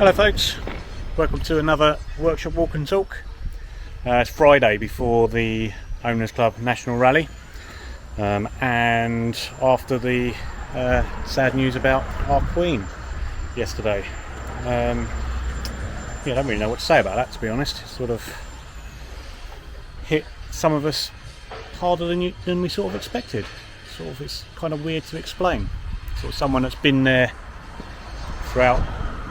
Hello folks, welcome to another workshop walk and talk. It's Friday before the Owners Club National Rally, and after the sad news about our Queen yesterday. I don't really know what to say about that, to be honest. It sort of hit some of us harder than we sort of expected. It's kind of weird to explain. Sort of someone that's been there throughout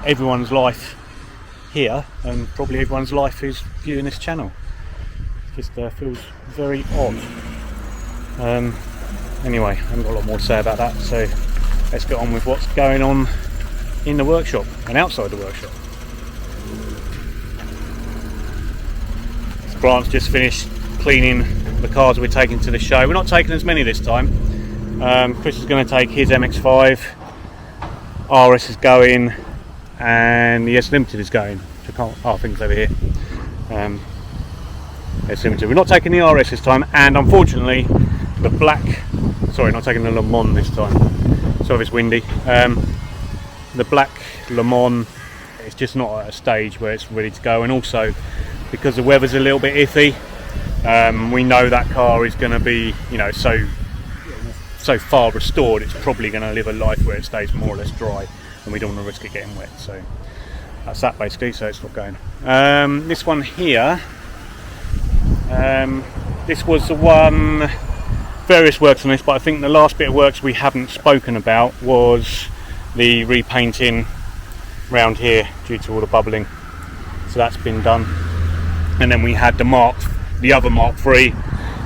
everyone's life here, and probably everyone's life who's viewing this channel. It just feels very odd. Anyway, I haven't got a lot more to say about that, so let's get on with what's going on in the workshop and outside the workshop. Grant's just finished cleaning the cars we're taking to the show. We're not taking as many this time. Chris is going to take his MX5, RS is going, and the S Limited is going. I think it's over here. S Limited. We're not taking the RS this time, and unfortunately, the black. Sorry, not taking the Le Mans this time. Sorry if it's windy. The black Le Mans is just not at a stage where it's ready to go, and also because the weather's a little bit iffy. We know that car is going to be, so far restored. It's probably going to live a life where it stays more or less dry, and we don't want to risk it getting wet. So that's that basically. So it's not going. This one here. This was the one. Various works on this, but I think the last bit of works we haven't spoken about was the repainting round here due to all the bubbling. So that's been done. And then we had the other Mark 3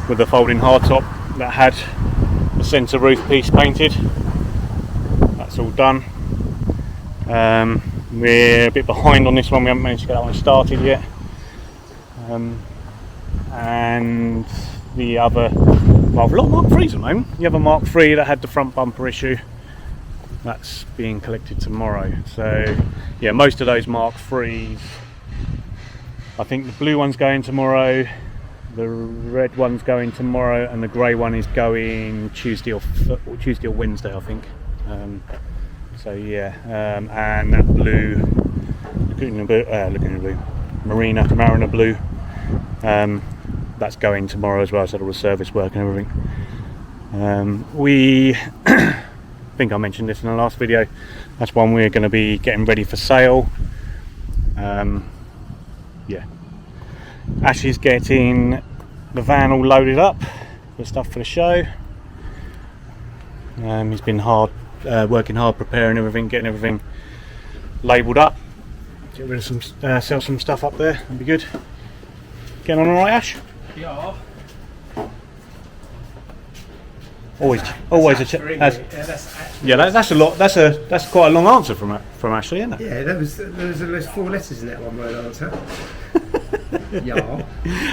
with the folding hardtop that had the centre roof piece painted. That's all done. We're a bit behind on this one. We haven't managed to get that one started yet. And the other, well, a lot of Mark 3s at the moment. The other Mark 3 that had the front bumper issue, that's being collected tomorrow. So yeah, most of those Mark 3s. I think the blue one's going tomorrow, the red one's going tomorrow, and the grey one is going Tuesday or Wednesday, I think. So yeah, and that blue, Mariner blue, that's going tomorrow as well. So all the service work and everything. We, I think I mentioned this in the last video. That's one we're going to be getting ready for sale. Yeah, Ashlee's getting the van all loaded up with stuff for the show. He's been working hard, preparing everything, getting everything labelled up. Get rid of some, sell some stuff up there. That'd be good. Getting on all right, Ash? Yeah. Always a check. That's a lot. That's quite a long answer from Ashlee, isn't it? Yeah, there's 4 letters in that one word answer. Yeah.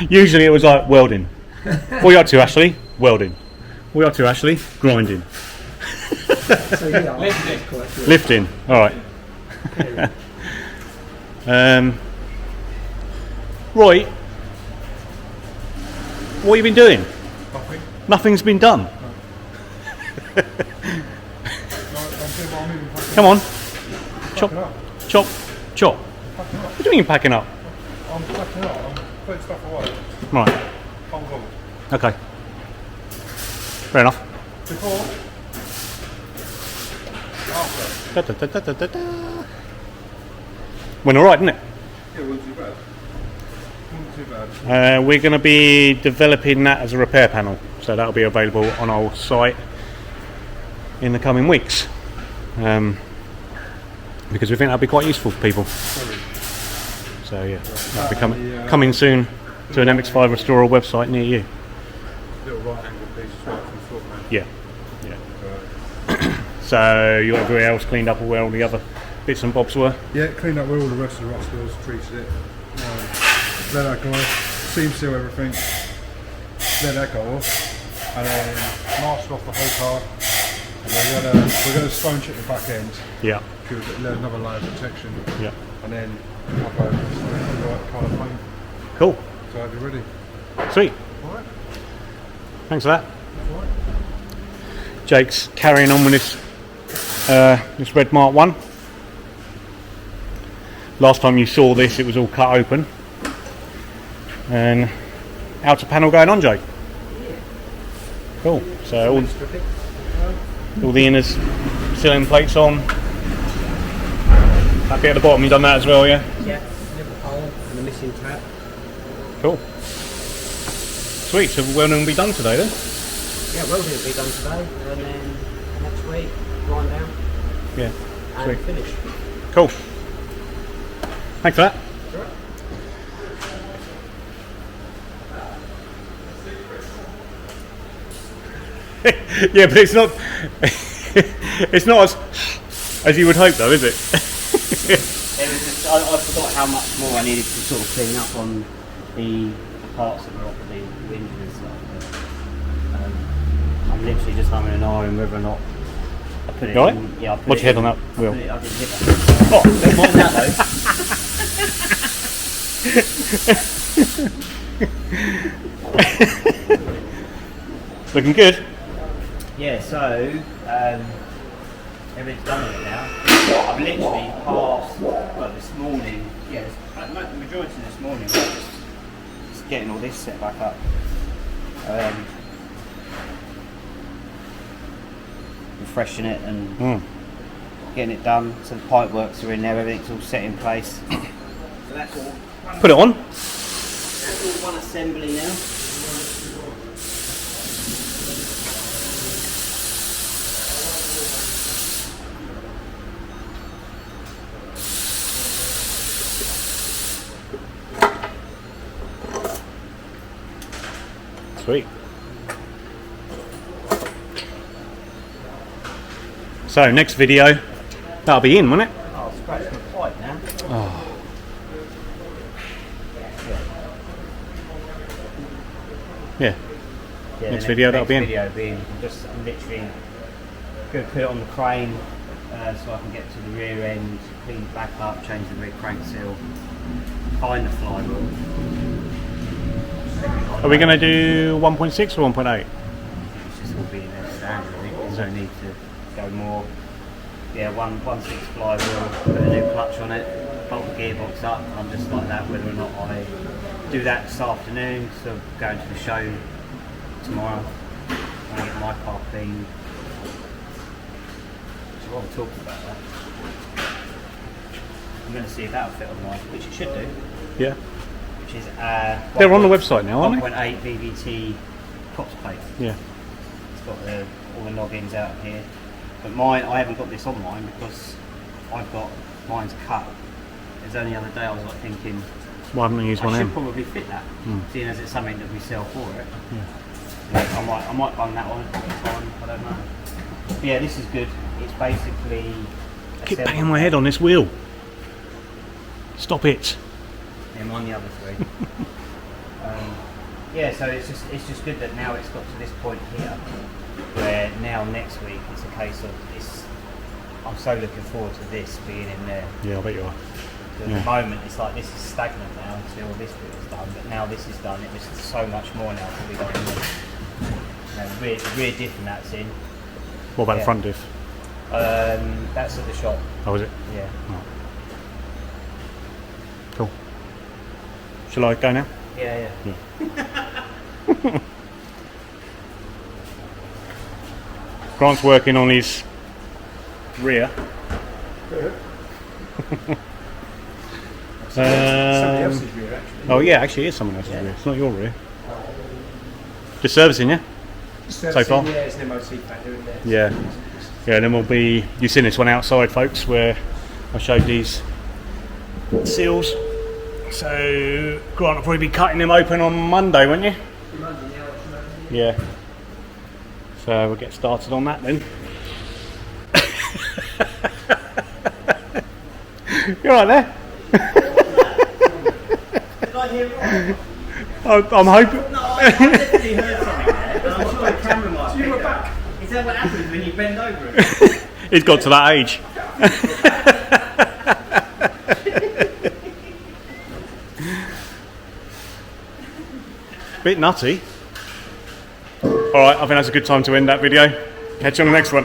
Usually it was like welding. What are you up to, Ashlee? Welding. What are you up to, Ashlee? Grinding. So yeah, Lifting. All right. Roy, what have you been doing? Nothing. Nothing's been done. Come on. Chop. What do you mean packing up? I'm packing up. I'm putting stuff away. Right. I'm gone. Okay. Fair enough. Before? After? Went alright, didn't it? Yeah, it wasn't too bad. Wasn't too bad. We're going to be developing that as a repair panel, so that'll be available on our site in the coming weeks, because we think that'll be quite useful for people. So yeah, that'll be coming soon to an MX5 Restorer website near you. Little right angle piece as well from the foot, man. Yeah. So you got everywhere else cleaned up where all the other bits and bobs were? Yeah, cleaned up where all the rest of the rust was, treated it, let that go off, seam seal everything, let that go off, and then mask off the whole car, and we're going to stone chip the back end. Yeah. Give it another layer of protection. Yeah. And then up over the right colour paint. Cool. So that'll be ready. Sweet. Alright. Thanks for that. Alright. Jake's carrying on with this Red Mk1. Last time you saw this, it was all cut open. And outer panel going on, Jake. Cool. So all the inners, sealing plates on. That bit at the bottom, you done that as well, yeah? Yeah, little hole and a missing tab. Cool. Sweet. So welding will be done today then? Yeah, welding will be done today, and then next week grind down. Yeah. And Sweet. finish. Cool. Thanks for that. Yeah, but it's not. It's not as you would hope, though, is it? It was just, I forgot how much more I needed to sort of clean up on the parts that were off the windows and stuff. But, I'm literally just having an eye on whether or not I put it You alright? in. Yeah, I put What's it your head in. on that wheel? I didn't hit that. Oh, don't mind that though. Looking good. Yeah, so everything's done with it now. I've literally passed, well, this morning, yeah, the majority of this morning was just getting all this set back up. Refreshing it and getting it done, so the pipe works are in there, everything's all set in place. So that's all. Put it on. That's all one assembly now. Sweet. So next video, that'll be in, won't it? I'll scratch my pipe now. Oh. Yeah. Yeah, Next the video, that'll be in. Video being I'm literally going to put it on the crane so I can get to the rear end, clean it back up, change the rear crank seal, find the flywheel. Are we going to do 1.6 or 1.8? It's just all being there standard. I think there's no need to go more. Yeah, 1.6 flywheel, put a new clutch on it, bolt the gearbox up. I'm just like that. Whether or not I do that this afternoon, so I'm going to the show tomorrow. I want to get my car cleaned. So while we're talking about that, I'm going to see if that'll fit on mine, which it should do. Yeah. Which is They're on the website now, aren't they? 1.8 VVT props plate. Yeah. It's got all the noggins out here. But mine, I haven't got this on mine because I've got mine's cut. There's only the other day I was like thinking, Why haven't we used one I should in? probably fit that, seeing as it's something that we sell for it. Yeah. I might bung that on. I don't know. But yeah, this is good. It's basically. Keep banging my head on this wheel. Stop it. I'm on the other three. Yeah, so it's just good that now it's got to this point here, where now next week it's a case of this. I'm so looking forward to this being in there. Yeah, I bet you are. At the moment, it's like this is stagnant now until this bit is done, but now this is done. It was so much more now to be done. The rear diff and that's in. What about the front diff? That's at the shop. Oh, is it? Yeah. Oh. Cool. Shall I go now? Yeah. Grant's working on his rear. Somebody else's rear, actually. Oh yeah, actually it is someone else's rear. It's not your rear. Just servicing, yeah? So far? Yeah, it's an MOT factor in there. Yeah. Yeah, and then we'll be, you've seen this one outside, folks, where I showed these seals. So Grant will probably be cutting them open on Monday, won't you? Yeah. So we'll get started on that then. You alright there? Did I hear wrong? I'm hoping. No, I definitely heard something there, but I'm sure the camera might pick it up. Is that what happens when you bend over it? He's got to that age. Bit nutty. Alright, I think that's a good time to end that video. Catch you on the next one.